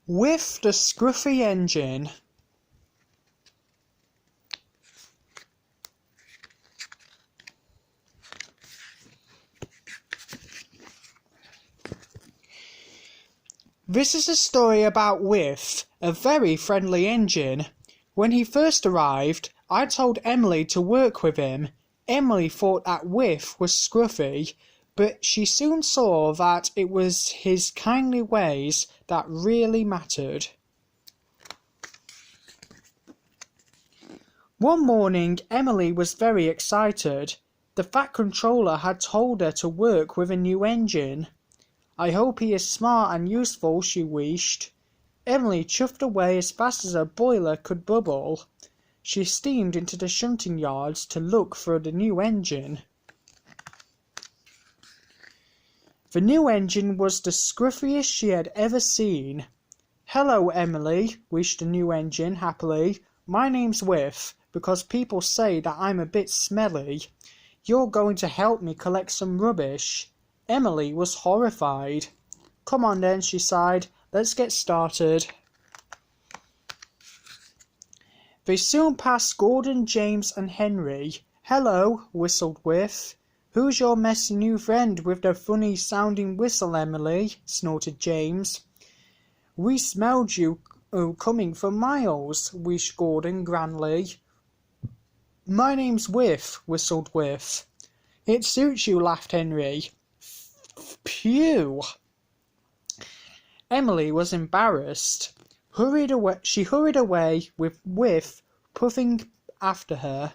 Whiff the scruffy engine. This is a story about Whiff, a very friendly engine. When he first arrived, I told Emily to work with him. Emily thought that Whiff was scruffy, but she soon saw that it was his kindly ways that really mattered. One morning, Emily was very excited. The Fat Controller had told her to work with a new engine. I hope he is smart and useful, she wished. Emily chuffed away as fast as her boiler could bubble. She steamed into the shunting yards to look for the new engine. The new engine was the scruffiest she had ever seen. "Hello, Emily," wished the new engine happily. "My name's Whiff, because people say that I'm a bit smelly. You're going to help me collect some rubbish." Emily was horrified. "Come on then," she sighed. "Let's get started." They soon passed Gordon, James and Henry. "Hello," whistled Whiff. "Who's your messy new friend with the funny sounding whistle, Emily?" snorted James. "We smelled you coming for miles," wished Gordon grandly. "My name's Whiff," whistled Whiff. "It suits you," laughed Henry. Phew! Emily was embarrassed. She hurried away with Whiff puffing after her.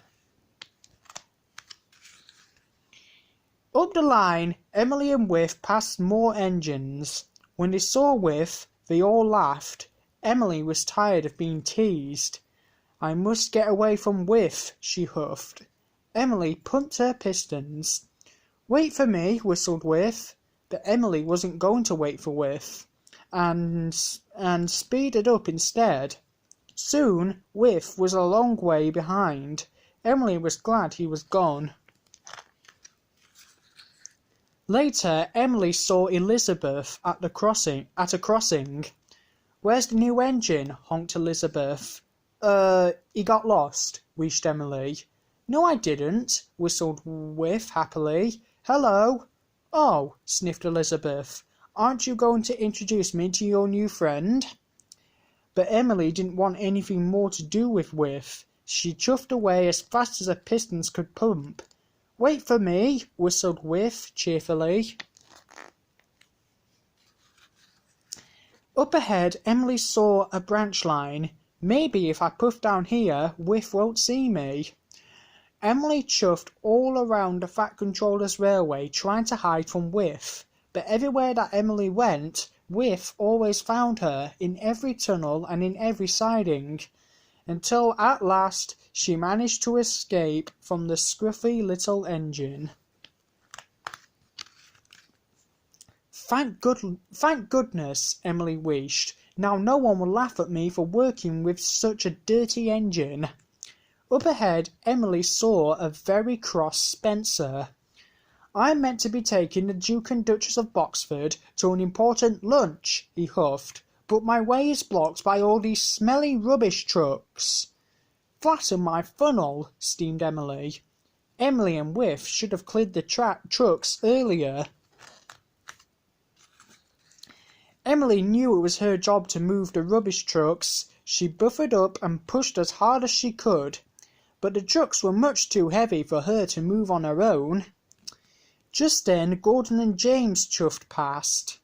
Up the line, Emily and Whiff passed more engines. When they saw Whiff, they all laughed. Emily was tired of being teased. "I must get away from Whiff," she huffed. Emily pumped her pistons. "Wait for me," whistled Whiff. But Emily wasn't going to wait for Whiff, and speeded up instead. Soon, Whiff was a long way behind. Emily was glad he was gone. Later, Emily saw Elizabeth at a crossing. "Where's the new engine?" honked Elizabeth. He got lost," wished Emily. "No, I didn't," whistled Whiff happily. "Hello." "Oh," sniffed Elizabeth. "Aren't you going to introduce me to your new friend?" But Emily didn't want anything more to do with Whiff. She chuffed away as fast as her pistons could pump. "Wait for me," whistled Whiff cheerfully. Up ahead, Emily saw a branch line. "Maybe if I puff down here, Whiff won't see me." Emily chuffed all around the Fat Controller's railway trying to hide from Whiff, but everywhere that Emily went, Whiff always found her, in every tunnel and in every siding, until at last she managed to escape from the scruffy little engine. Thank goodness, Emily wished. Now no one will laugh at me for working with such a dirty engine. Up ahead, Emily saw a very cross Spencer. "I'm meant to be taking the Duke and Duchess of Boxford to an important lunch," he huffed, "but my way is blocked by all these smelly rubbish trucks." "Flatten my funnel," steamed Emily. Emily and Whiff should have cleared the trucks earlier. Emily knew it was her job to move the rubbish trucks. She buffered up and pushed as hard as she could, but the trucks were much too heavy for her to move on her own. Just then, Gordon and James chuffed past.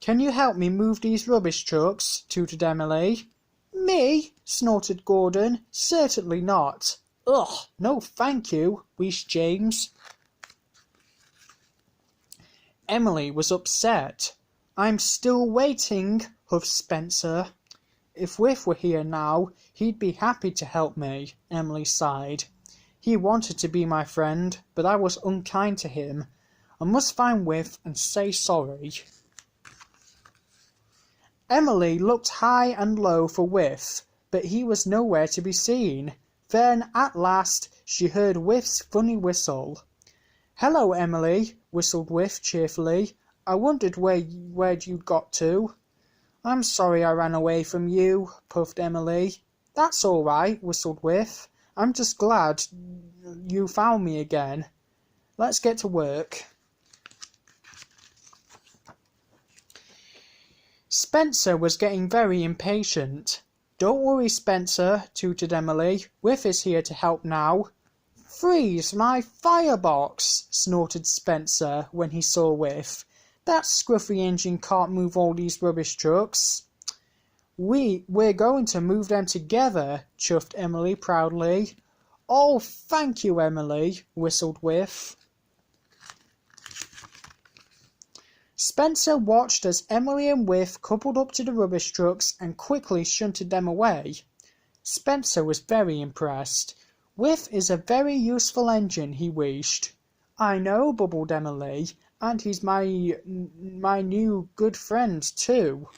"Can you help me move these rubbish trucks?" tooted Emily. "Me?" snorted Gordon. "Certainly not." "Ugh, no thank you," wished James. Emily was upset. "I'm still waiting," huffed Spencer. "If Whiff were here now, he'd be happy to help me," Emily sighed. "He wanted to be my friend, but I was unkind to him. I must find Whiff and say sorry." Emily looked high and low for Whiff, but he was nowhere to be seen. Then, at last, she heard Whiff's funny whistle. "Hello, Emily," whistled Whiff cheerfully. "I wondered where you'd got to." I'm sorry I ran away from you, puffed Emily. That's all right, whistled Whiff. I'm just glad you found me again. Let's get to work. Spencer was getting very impatient. Don't worry, Spencer, tooted Emily. Whiff is here to help now. Freeze my firebox, snorted Spencer when he saw Whiff. That scruffy engine can't move all these rubbish trucks. We're going to move them together, chuffed Emily proudly. Oh, thank you, Emily, whistled Whiff. Spencer watched as Emily and Whiff coupled up to the rubbish trucks and quickly shunted them away. Spencer was very impressed. Whiff is a very useful engine, he wished. I know, bubbled Emily, and he's my new good friend too.